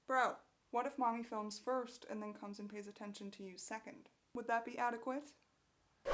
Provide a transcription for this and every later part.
Bro, what if mommy films first and then comes and pays attention to you second? Would that be adequate?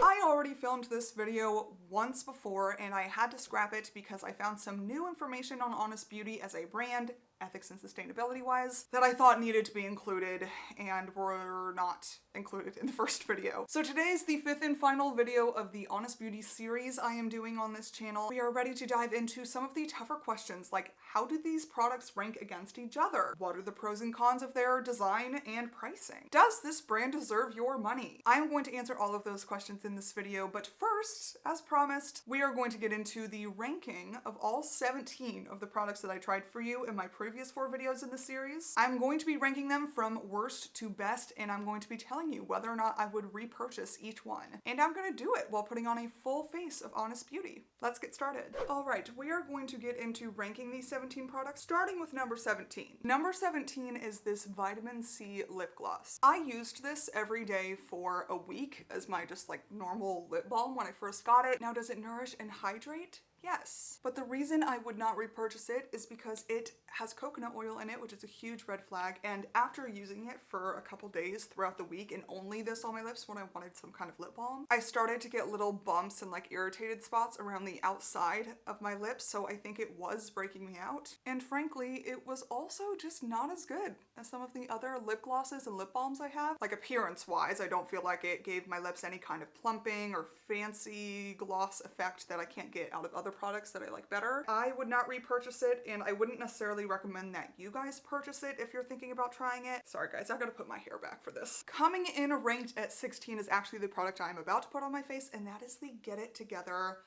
I already filmed this video once before and I had to scrap it because I found some new information on Honest Beauty as a brand, ethics and sustainability wise, that I thought needed to be included and were not included in the first video. So today's the fifth and final video of the Honest Beauty series I am doing on this channel. We are ready to dive into some of the tougher questions like how do these products rank against each other? What are the pros and cons of their design and pricing? Does this brand deserve your money? I am going to answer all of those questions in this video, but first, as promised, we are going to get into the ranking of all 17 of the products that I tried for you in my previous 4 videos in the series. I'm going to be ranking them from worst to best, and I'm going to be telling you whether or not I would repurchase each one. And I'm going to do it while putting on a full face of Honest Beauty. Let's get started. All right, we are going to get into ranking these 17 products, starting with number 17. Number 17 is this Vitamin C lip gloss. I used this every day for a week as my just like normal lip balm when I first got it. Now, does it nourish and hydrate? Yes. But the reason I would not repurchase it is because it has coconut oil in it, which is a huge red flag. And after using it for a couple days throughout the week and only this on my lips when I wanted some kind of lip balm, I started to get little bumps and like irritated spots around the outside of my lips. So I think it was breaking me out. And frankly, it was also just not as good as some of the other lip glosses and lip balms I have. Like appearance wise, I don't feel like it gave my lips any kind of plumping or fancy gloss effect that I can't get out of other products that I like better. I would not repurchase it, and I wouldn't necessarily recommend that you guys purchase it if you're thinking about trying it. Sorry guys, I gotta put my hair back for this. Coming in ranked at 16 is actually the product I'm about to put on my face, and that is the Get It Together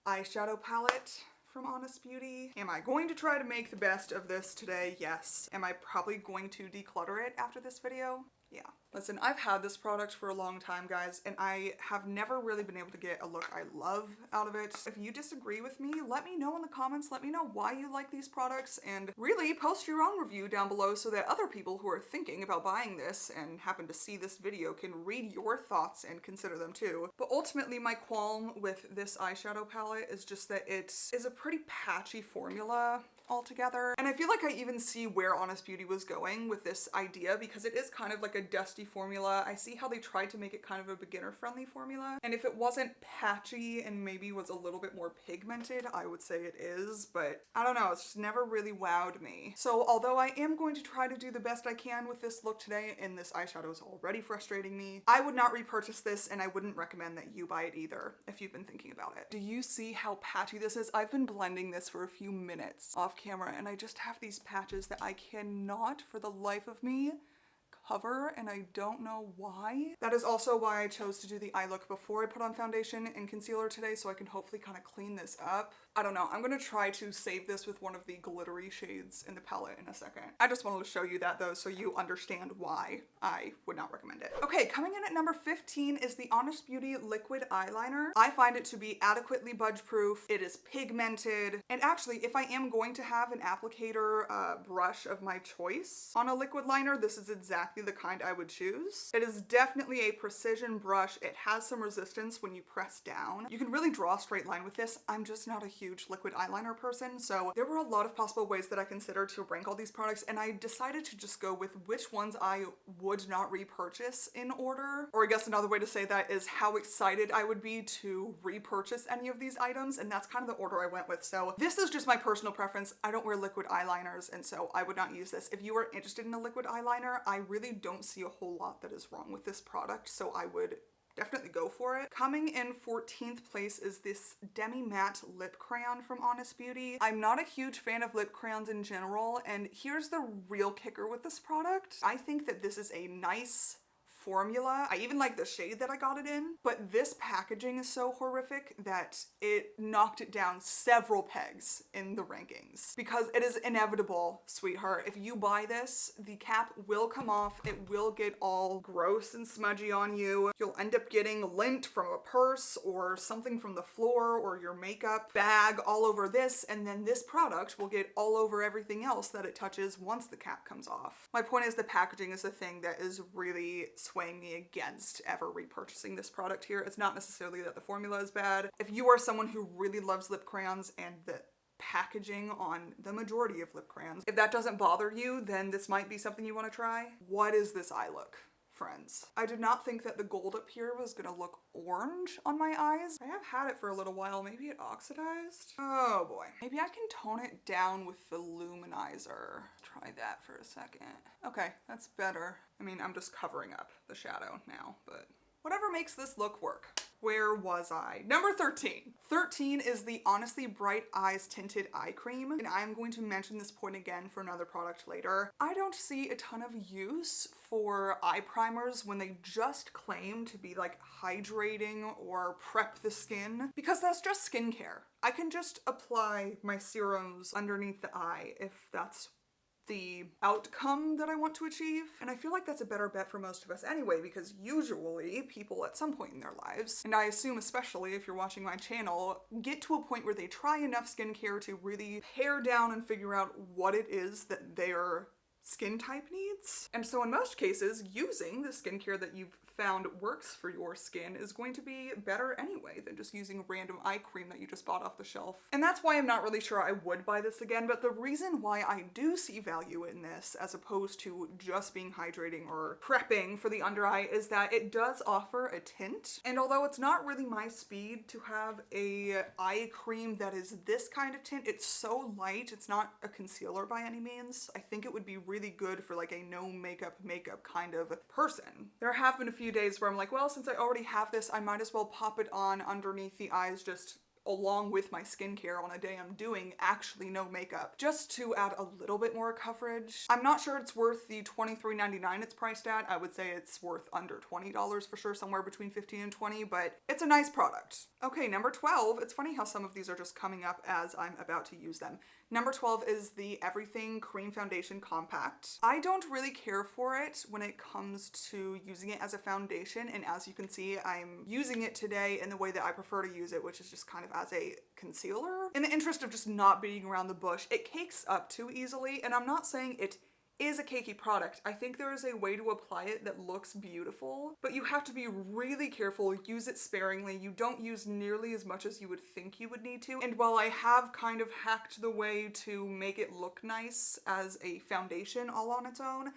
eyeshadow palette from Honest Beauty. Am I going to try to make the best of this today? Yes. Am I probably going to declutter it after this video? Yeah. Listen, I've had this product for a long time, guys, and I have never really been able to get a look I love out of it. If you disagree with me, let me know in the comments. Let me know why you like these products, and really post your own review down below so that other people who are thinking about buying this and happen to see this video can read your thoughts and consider them too. But ultimately, my qualm with this eyeshadow palette is just that it is a pretty patchy formula altogether. And I feel like I even see where Honest Beauty was going with this idea because it is kind of like a dusty formula. I see how they tried to make it kind of a beginner friendly formula. And if it wasn't patchy and maybe was a little bit more pigmented, I would say it is, but I don't know, it's just never really wowed me. So although I am going to try to do the best I can with this look today, and this eyeshadow is already frustrating me, I would not repurchase this, and I wouldn't recommend that you buy it either if you've been thinking about it. Do you see how patchy this is? I've been blending this for a few minutes off camera and I just have these patches that I cannot for the life of me cover, and I don't know why. That is also why I chose to do the eye look before I put on foundation and concealer today, so I can hopefully kind of clean this up. I don't know, I'm gonna try to save this with one of the glittery shades in the palette in a second. I just wanted to show you that though so you understand why I would not recommend it. Okay, coming in at number 15 is the Honest Beauty liquid eyeliner. I find it to be adequately budge proof. It is pigmented, and actually if I am going to have an applicator brush of my choice on a liquid liner, this is exactly the kind I would choose. It is definitely a precision brush. It has some resistance when you press down. You can really draw a straight line with this. I'm just not a huge liquid eyeliner person, so there were a lot of possible ways that I considered to rank all these products, and I decided to just go with which ones I would not repurchase in order. Or I guess another way to say that is how excited I would be to repurchase any of these items, and that's kind of the order I went with. So this is just my personal preference. I don't wear liquid eyeliners, and so I would not use this. If you are interested in a liquid eyeliner, I really don't see a whole lot that is wrong with this product, so I would definitely go for it. Coming in 14th place is this Demi Matte lip crayon from Honest Beauty. I'm not a huge fan of lip crayons in general, and here's the real kicker with this product. I think that this is a nice formula. I even like the shade that I got it in, but this packaging is so horrific that it knocked it down several pegs in the rankings because it is inevitable, sweetheart. If you buy this, the cap will come off. It will get all gross and smudgy on you. You'll end up getting lint from a purse or something from the floor or your makeup bag all over this, and then this product will get all over everything else that it touches once the cap comes off. My point is the packaging is the thing that is really swaying me against ever repurchasing this product here. It's not necessarily that the formula is bad. If you are someone who really loves lip crayons and the packaging on the majority of lip crayons. If that doesn't bother you, then this might be something you want to try. What is this eye look, friends? I did not think that the gold up here was gonna look orange on my eyes. I have had it for a little while. Maybe it oxidized? Oh boy. Maybe I can tone it down with the luminizer. Try that for a second. Okay, that's better. I mean, I'm just covering up the shadow now, but whatever makes this look work. Where was I? Number 13. 13 is the Honestly Bright Eyes Tinted Eye Cream, and I'm going to mention this point again for another product later. I don't see a ton of use for eye primers when they just claim to be like hydrating or prep the skin, because that's just skincare. I can just apply my serums underneath the eye if that's the outcome that I want to achieve. And I feel like that's a better bet for most of us anyway, because usually people at some point in their lives, and I assume especially if you're watching my channel, get to a point where they try enough skincare to really pare down and figure out what it is that their skin type needs. And so in most cases, using the skincare that you've found works for your skin is going to be better anyway than just using random eye cream that you just bought off the shelf. And that's why I'm not really sure I would buy this again, but the reason why I do see value in this as opposed to just being hydrating or prepping for the under eye is that it does offer a tint. And although it's not really my speed to have a eye cream that is this kind of tint, it's so light, it's not a concealer by any means. I think it would be really good for like a no makeup kind of person. There have been a few days where I'm like, well, since I already have this, I might as well pop it on underneath the eyes just along with my skincare on a day I'm doing actually no makeup, just to add a little bit more coverage. I'm not sure it's worth the $23.99 it's priced at. I would say it's worth under $20 for sure, somewhere between $15 and $20, but it's a nice product. Okay, number 12. It's funny how some of these are just coming up as I'm about to use them. Number 12 is the Everything Cream Foundation Compact. I don't really care for it when it comes to using it as a foundation, and as you can see, I'm using it today in the way that I prefer to use it, which is just kind of as a concealer. In the interest of just not beating around the bush, it cakes up too easily, and I'm not saying it is a cakey product. I think there is a way to apply it that looks beautiful, but you have to be really careful, use it sparingly. You don't use nearly as much as you would think you would need to. And while I have kind of hacked the way to make it look nice as a foundation all on its own,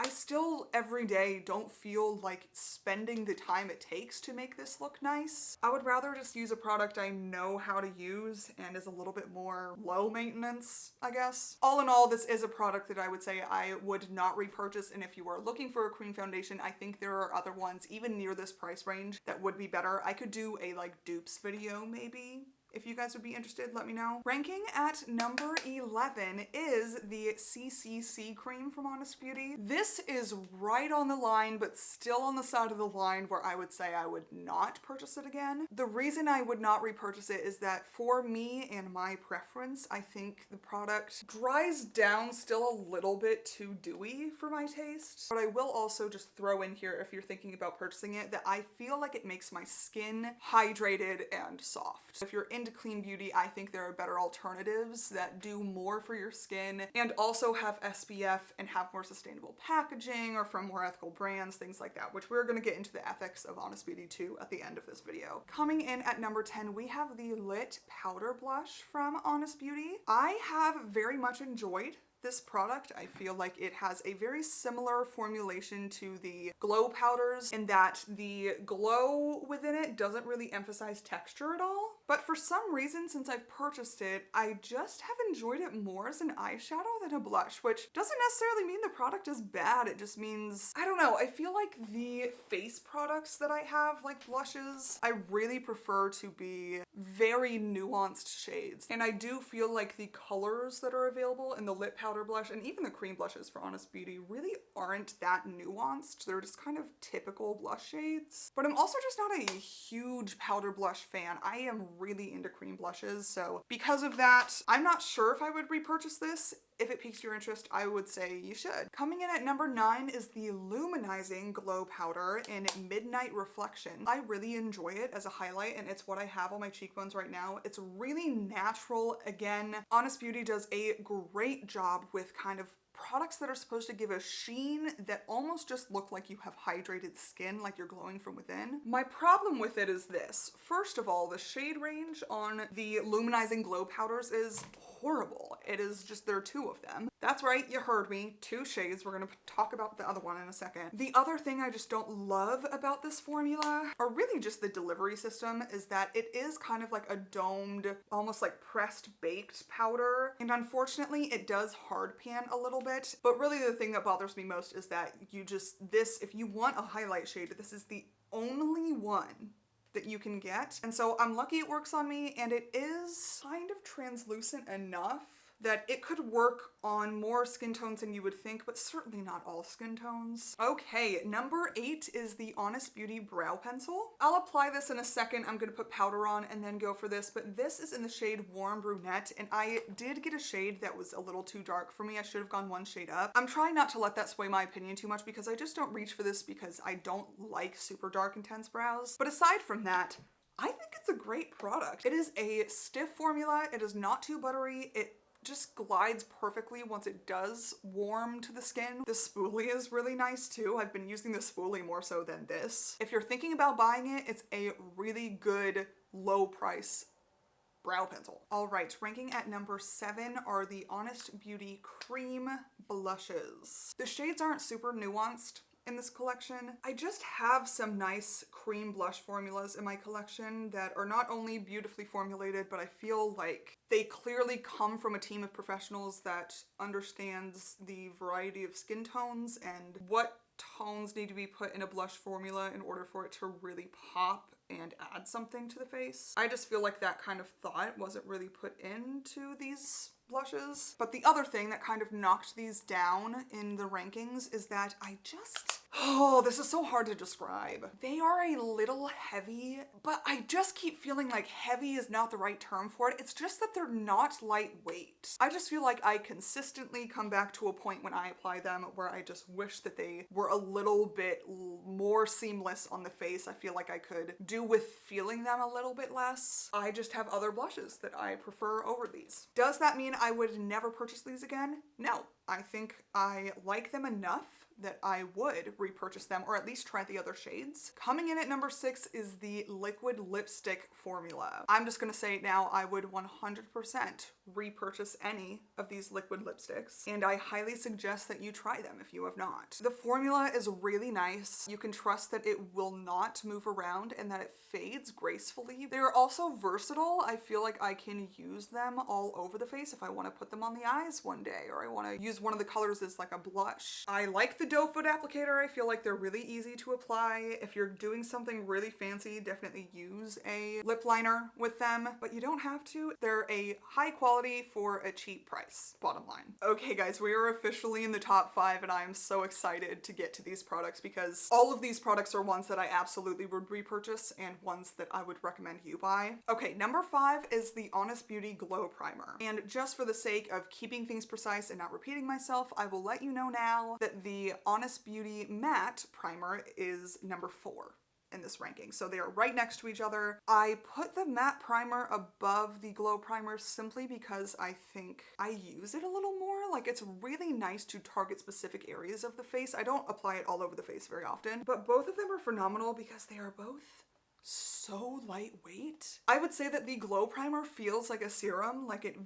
I still every day don't feel like spending the time it takes to make this look nice. I would rather just use a product I know how to use and is a little bit more low maintenance, I guess. All in all, this is a product that I would say I would not repurchase, and if you are looking for a cream foundation, I think there are other ones even near this price range that would be better. I could do a like dupes video maybe. If you guys would be interested, let me know. Ranking at number 11 is the CCC cream from Honest Beauty. This is right on the line, but still on the side of the line where I would say I would not purchase it again. The reason I would not repurchase it is that for me and my preference, I think the product dries down still a little bit too dewy for my taste. But I will also just throw in here, if you're thinking about purchasing it, that I feel like it makes my skin hydrated and soft. If you're into clean beauty, I think there are better alternatives that do more for your skin and also have SPF and have more sustainable packaging or from more ethical brands, things like that, which we're going to get into the ethics of Honest Beauty too at the end of this video. Coming in at number 10, we have the Lit Powder Blush from Honest Beauty. I have very much enjoyed this product. I feel like it has a very similar formulation to the glow powders in that the glow within it doesn't really emphasize texture at all. But for some reason, since I've purchased it, I just have enjoyed it more as an eyeshadow than a blush, which doesn't necessarily mean the product is bad. It just means, I don't know, I feel like the face products that I have, like blushes, I really prefer to be very nuanced shades. And I do feel like the colors that are available in the lip powder blush and even the cream blushes for Honest Beauty really aren't that nuanced. They're just kind of typical blush shades. But I'm also just not a huge powder blush fan. I am really into cream blushes, so because of that, I'm not sure if I would repurchase this. If it piques your interest, I would say you should. Coming in at number 9 is the Luminizing Glow Powder in Midnight Reflection. I really enjoy it as a highlight, and it's what I have on my cheekbones right now. It's really natural. Again, Honest Beauty does a great job with kind of products that are supposed to give a sheen that almost just look like you have hydrated skin, like you're glowing from within. My problem with it is this. First of all, the shade range on the luminizing glow powders is horrible. It is just, there are 2 of them. That's right, you heard me, 2 shades. We're gonna talk about the other one in a second. The other thing I just don't love about this formula, or really just the delivery system, is that it is kind of like a domed, almost like pressed baked powder. And unfortunately, it does hard pan a little bit. But really the thing that bothers me most is that if you want a highlight shade, this is the only one that you can get. And so I'm lucky it works on me, and it is kind of translucent enough that it could work on more skin tones than you would think, but certainly not all skin tones. Okay, number 8 is the Honest Beauty Brow Pencil. I'll apply this in a second. I'm gonna put powder on and then go for this, but this is in the shade Warm Brunette, and I did get a shade that was a little too dark for me. I should have gone 1 shade up. I'm trying not to let that sway my opinion too much because I just don't reach for this because I don't like super dark, intense brows. But aside from that, I think it's a great product. It is a stiff formula. It is not too buttery. It just glides perfectly once it does warm to the skin. The spoolie is really nice too. I've been using the spoolie more so than this. If you're thinking about buying it, it's a really good low price brow pencil. All right, ranking at number 7 are the Honest Beauty Cream Blushes. The shades aren't super nuanced in this collection. I just have some nice cream blush formulas in my collection that are not only beautifully formulated, but I feel like they clearly come from a team of professionals that understands the variety of skin tones and what tones need to be put in a blush formula in order for it to really pop and add something to the face. I just feel like that kind of thought wasn't really put into these blushes. But the other thing that kind of knocked these down in the rankings is that oh, this is so hard to describe. They are a little heavy, but I just keep feeling like heavy is not the right term for it. It's just that they're not lightweight. I just feel like I consistently come back to a point when I apply them where I just wish that they were a little bit more seamless on the face. I feel like I could do with feeling them a little bit less. I just have other blushes that I prefer over these. Does that mean I would never purchase these again? No. I think I like them enough that I would repurchase them, or at least try the other shades. Coming in at number 6 is the liquid lipstick formula. I'm just gonna say it now, I would 100% repurchase any of these liquid lipsticks, and I highly suggest that you try them if you have not. The formula is really nice. You can trust that it will not move around and that it fades gracefully. They're also versatile. I feel like I can use them all over the face if I want to put them on the eyes one day, or I want to use one of the colors as like a blush. I like the doe foot applicator. I feel like they're really easy to apply. If you're doing something really fancy, definitely use a lip liner with them, but you don't have to. They're a high quality for a cheap price, bottom line. Okay guys, we are officially in the top 5 and I am so excited to get to these products because all of these products are ones that I absolutely would repurchase and ones that I would recommend you buy. Okay, number 5 is the Honest Beauty Glow Primer. And just for the sake of keeping things precise and not repeating myself, I will let you know now that the Honest Beauty Matte Primer is number 4 in this ranking. So they are right next to each other. I put the matte primer above the glow primer simply because I think I use it a little more. Like, it's really nice to target specific areas of the face. I don't apply it all over the face very often, but both of them are phenomenal because they are both so lightweight. I would say that the glow primer feels like a serum, like it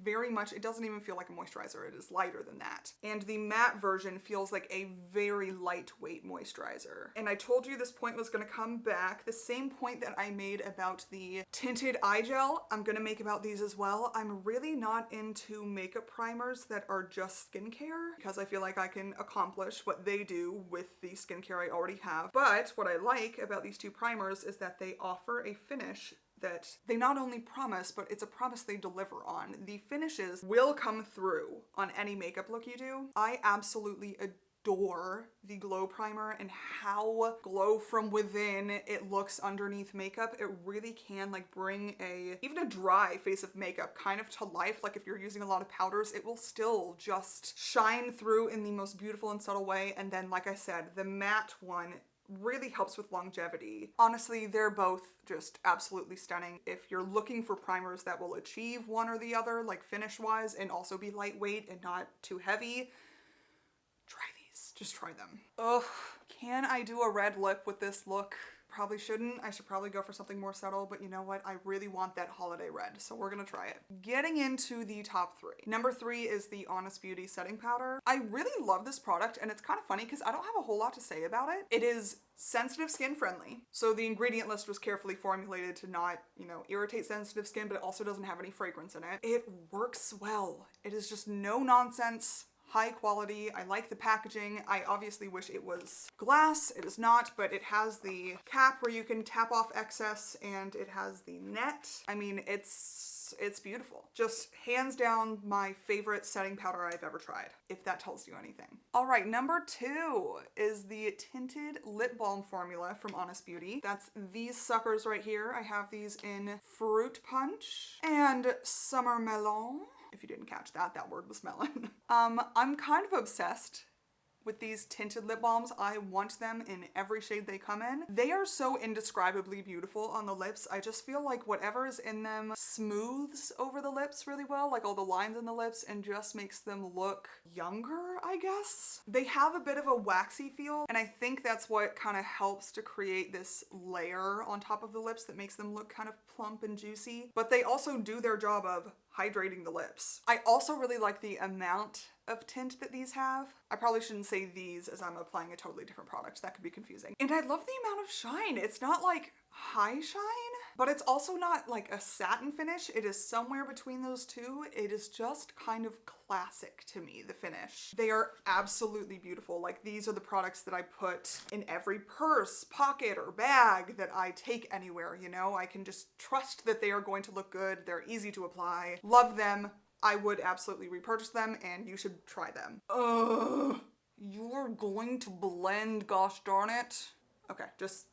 doesn't even feel like a moisturizer. It is lighter than that. And the matte version feels like a very lightweight moisturizer. And I told you this point was gonna come back. The same point that I made about the tinted eye gel, I'm gonna make about these as well. I'm really not into makeup primers that are just skincare because I feel like I can accomplish what they do with the skincare I already have. But what I like about these two primers is that they offer a finish that they not only promise, but it's a promise they deliver on. The finishes will come through on any makeup look you do. I absolutely adore the glow primer and how glow from within it looks underneath makeup. It really can like bring even a dry face of makeup kind of to life. Like if you're using a lot of powders, it will still just shine through in the most beautiful and subtle way. And then, like I said, the matte one really helps with longevity. Honestly, they're both just absolutely stunning. If you're looking for primers that will achieve one or the other, like finish wise, and also be lightweight and not too heavy, just try them. Ugh, can I do a red lip with this look? Probably shouldn't. I should probably go for something more subtle, but you know what? I really want that holiday red, so we're gonna try it. Getting into the top 3. Number 3 is the Honest Beauty setting powder. I really love this product, and it's kind of funny because I don't have a whole lot to say about it. It is sensitive skin friendly. So the ingredient list was carefully formulated to not, irritate sensitive skin, but it also doesn't have any fragrance in it. It works well. It is just no nonsense. High quality. I like the packaging. I obviously wish it was glass. It is not, but it has the cap where you can tap off excess, and it has the net. I mean, it's beautiful. Just hands down my favorite setting powder I've ever tried, if that tells you anything. All right, number 2 is the tinted lip balm formula from Honest Beauty. That's these suckers right here. I have these in Fruit Punch and Summer Melon. If you didn't catch that, that word was melon. I'm kind of obsessed with these tinted lip balms. I want them in every shade they come in. They are so indescribably beautiful on the lips. I just feel like whatever is in them smooths over the lips really well, like all the lines in the lips, and just makes them look younger, I guess. They have a bit of a waxy feel, and I think that's what kind of helps to create this layer on top of the lips that makes them look kind of plump and juicy. But they also do their job of hydrating the lips. I also really like the amount of tint that these have. I probably shouldn't say these as I'm applying a totally different product. That could be confusing. And I love the amount of shine. It's not like high shine, but it's also not like a satin finish. It is somewhere between those two. It is just kind of classic to me, the finish. They are absolutely beautiful. Like, these are the products that I put in every purse, pocket, or bag that I take anywhere, I can just trust that they are going to look good. They're easy to apply. Love them. I would absolutely repurchase them, and you should try them. Ugh, you're going to blend, gosh darn it. Okay, just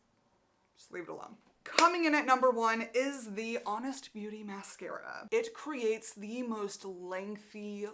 leave it alone. Coming in at number 1 is the Honest Beauty Mascara. It creates the most lengthy,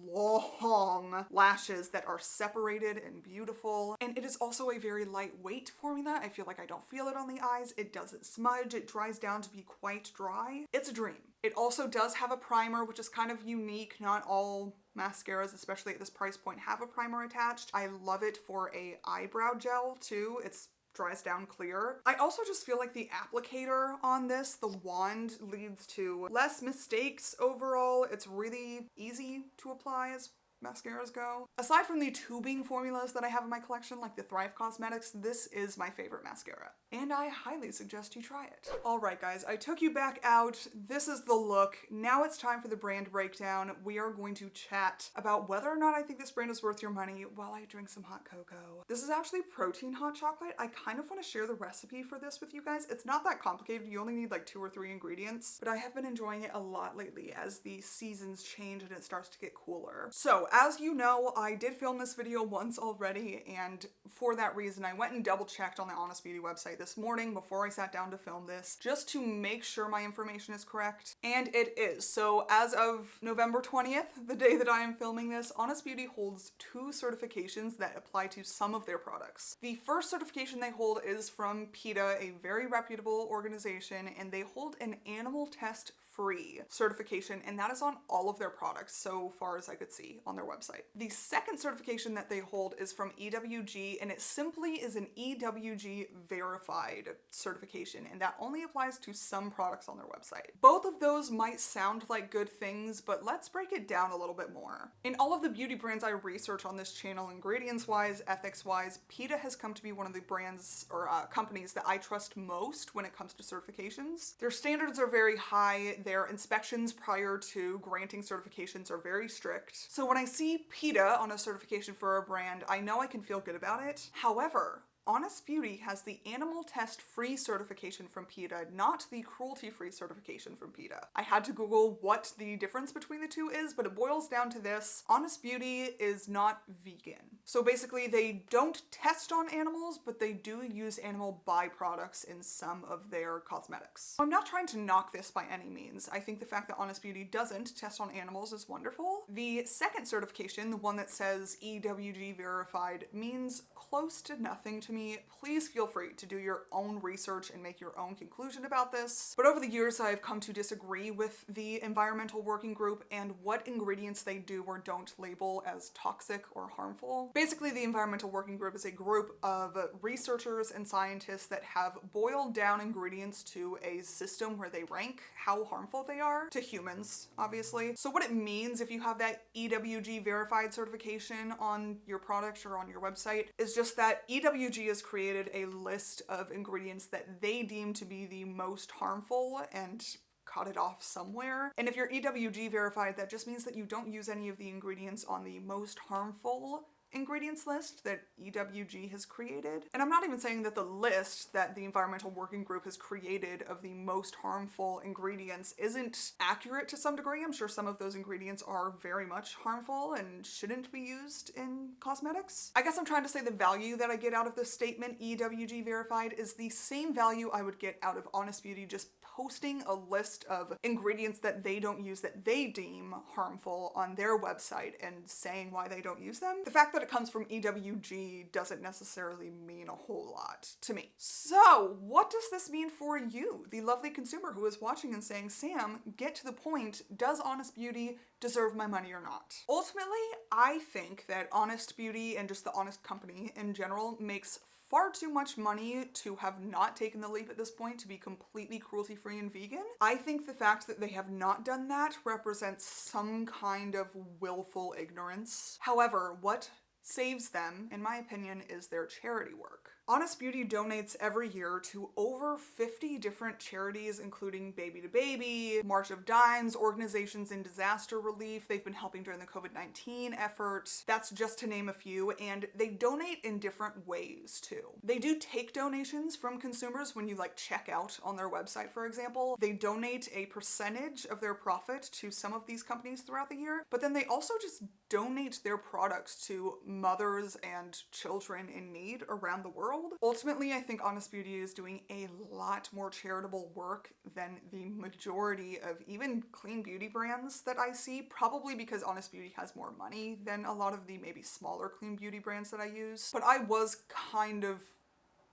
long lashes that are separated and beautiful. And it is also a very lightweight formula. I feel like I don't feel it on the eyes. It doesn't smudge. It dries down to be quite dry. It's a dream. It also does have a primer, which is kind of unique. Not all mascaras, especially at this price point, have a primer attached. I love it for a eyebrow gel too. It's dries down clear. I also just feel like the applicator on this, the wand, leads to less mistakes overall. It's really easy to apply as mascaras go. Aside from the tubing formulas that I have in my collection, like the Thrive Cosmetics, this is my favorite mascara, and I highly suggest you try it. All right, guys, I took you back out. This is the look. Now it's time for the brand breakdown. We are going to chat about whether or not I think this brand is worth your money while I drink some hot cocoa. This is actually protein hot chocolate. I kind of want to share the recipe for this with you guys. It's not that complicated. You only need like 2 or 3 ingredients, but I have been enjoying it a lot lately as the seasons change and it starts to get cooler. So, as you know, I did film this video once already, and for that reason, I went and double checked on the Honest Beauty website this morning before I sat down to film this, just to make sure my information is correct, and it is. So as of November 20th, the day that I am filming this, Honest Beauty holds 2 certifications that apply to some of their products. The first certification they hold is from PETA, a very reputable organization, and they hold an animal test free certification, and that is on all of their products so far as I could see on their website. The second certification that they hold is from EWG, and it simply is an EWG verified certification, and that only applies to some products on their website. Both of those might sound like good things, but let's break it down a little bit more. In all of the beauty brands I research on this channel, ingredients-wise, ethics-wise, PETA has come to be one of the brands or companies that I trust most when it comes to certifications. Their standards are very high. Their inspections prior to granting certifications are very strict. So when I see PETA on a certification for a brand, I know I can feel good about it. However, Honest Beauty has the animal test free certification from PETA, not the cruelty free certification from PETA. I had to Google what the difference between the two is, but it boils down to this. Honest Beauty is not vegan. So basically they don't test on animals, but they do use animal byproducts in some of their cosmetics. I'm not trying to knock this by any means. I think the fact that Honest Beauty doesn't test on animals is wonderful. The second certification, the one that says EWG verified, means close to nothing to to me, please feel free to do your own research and make your own conclusion about this. But over the years, I've come to disagree with the Environmental Working Group and what ingredients they do or don't label as toxic or harmful. Basically, the Environmental Working Group is a group of researchers and scientists that have boiled down ingredients to a system where they rank how harmful they are to humans, obviously. So what it means if you have that EWG verified certification on your product or on your website is just that EWG has created a list of ingredients that they deem to be the most harmful and cut it off somewhere. And if you're EWG verified, that just means that you don't use any of the ingredients on the most harmful ingredients list that EWG has created. And I'm not even saying that the list that the Environmental Working Group has created of the most harmful ingredients isn't accurate to some degree. I'm sure some of those ingredients are very much harmful and shouldn't be used in cosmetics. I guess I'm trying to say the value that I get out of this statement, EWG verified, is the same value I would get out of Honest Beauty just posting a list of ingredients that they don't use that they deem harmful on their website and saying why they don't use them. The fact that it comes from EWG doesn't necessarily mean a whole lot to me. So what does this mean for you, the lovely consumer who is watching and saying, Sam, get to the point, does Honest Beauty deserve my money or not? Ultimately, I think that Honest Beauty and just the Honest Company in general makes far too much money to have not taken the leap at this point to be completely cruelty-free and vegan. I think the fact that they have not done that represents some kind of willful ignorance. However, what saves them, in my opinion, is their charity work. Honest Beauty donates every year to over 50 different charities, including Baby to Baby, March of Dimes, organizations in disaster relief. They've been helping during the COVID-19 effort. That's just to name a few, and they donate in different ways too. They do take donations from consumers when you check out on their website, for example. They donate a percentage of their profit to some of these companies throughout the year, but then they also just donate their products to mothers and children in need around the world. Ultimately, I think Honest Beauty is doing a lot more charitable work than the majority of even clean beauty brands that I see, probably because Honest Beauty has more money than a lot of the maybe smaller clean beauty brands that I use. But I was kind of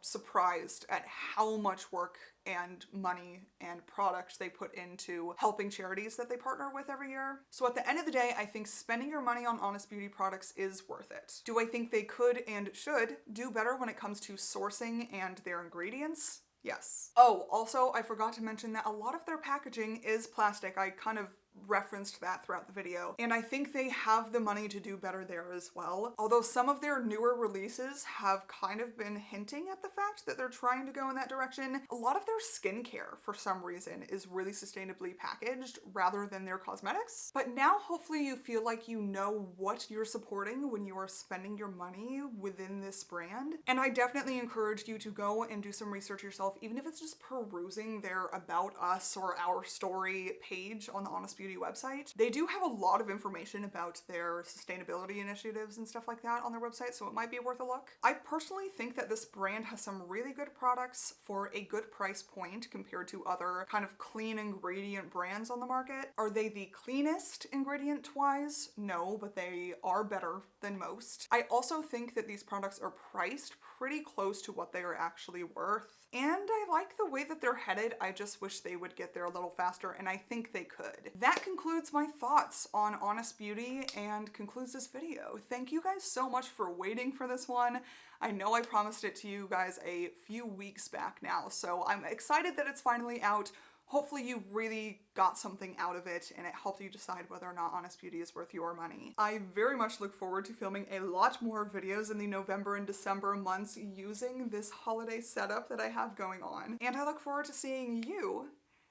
surprised at how much work and money and product they put into helping charities that they partner with every year. So at the end of the day, I think spending your money on Honest Beauty products is worth it. Do I think they could and should do better when it comes to sourcing and their ingredients? Yes. Oh, also, I forgot to mention that a lot of their packaging is plastic. I kind of referenced that throughout the video, and I think they have the money to do better there as well. Although some of their newer releases have kind of been hinting at the fact that they're trying to go in that direction. A lot of their skincare, for some reason, is really sustainably packaged rather than their cosmetics. But now hopefully you feel like you know what you're supporting when you are spending your money within this brand. And I definitely encourage you to go and do some research yourself, even if it's just perusing their About Us or Our Story page on the Honest Beauty website. They do have a lot of information about their sustainability initiatives and stuff like that on their website, so it might be worth a look. I personally think that this brand has some really good products for a good price point compared to other kind of clean ingredient brands on the market. Are they the cleanest ingredient-wise? No, but they are better than most. I also think that these products are priced pretty close to what they are actually worth. And I like the way that they're headed. I just wish they would get there a little faster, and I think they could. That concludes my thoughts on Honest Beauty and concludes this video. Thank you guys so much for waiting for this one. I know I promised it to you guys a few weeks back now, so I'm excited that it's finally out. Hopefully you really got something out of it and it helped you decide whether or not Honest Beauty is worth your money. I very much look forward to filming a lot more videos in the November and December months using this holiday setup that I have going on. And I look forward to seeing you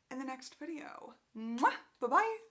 in the next video. Mwah! Bye-bye!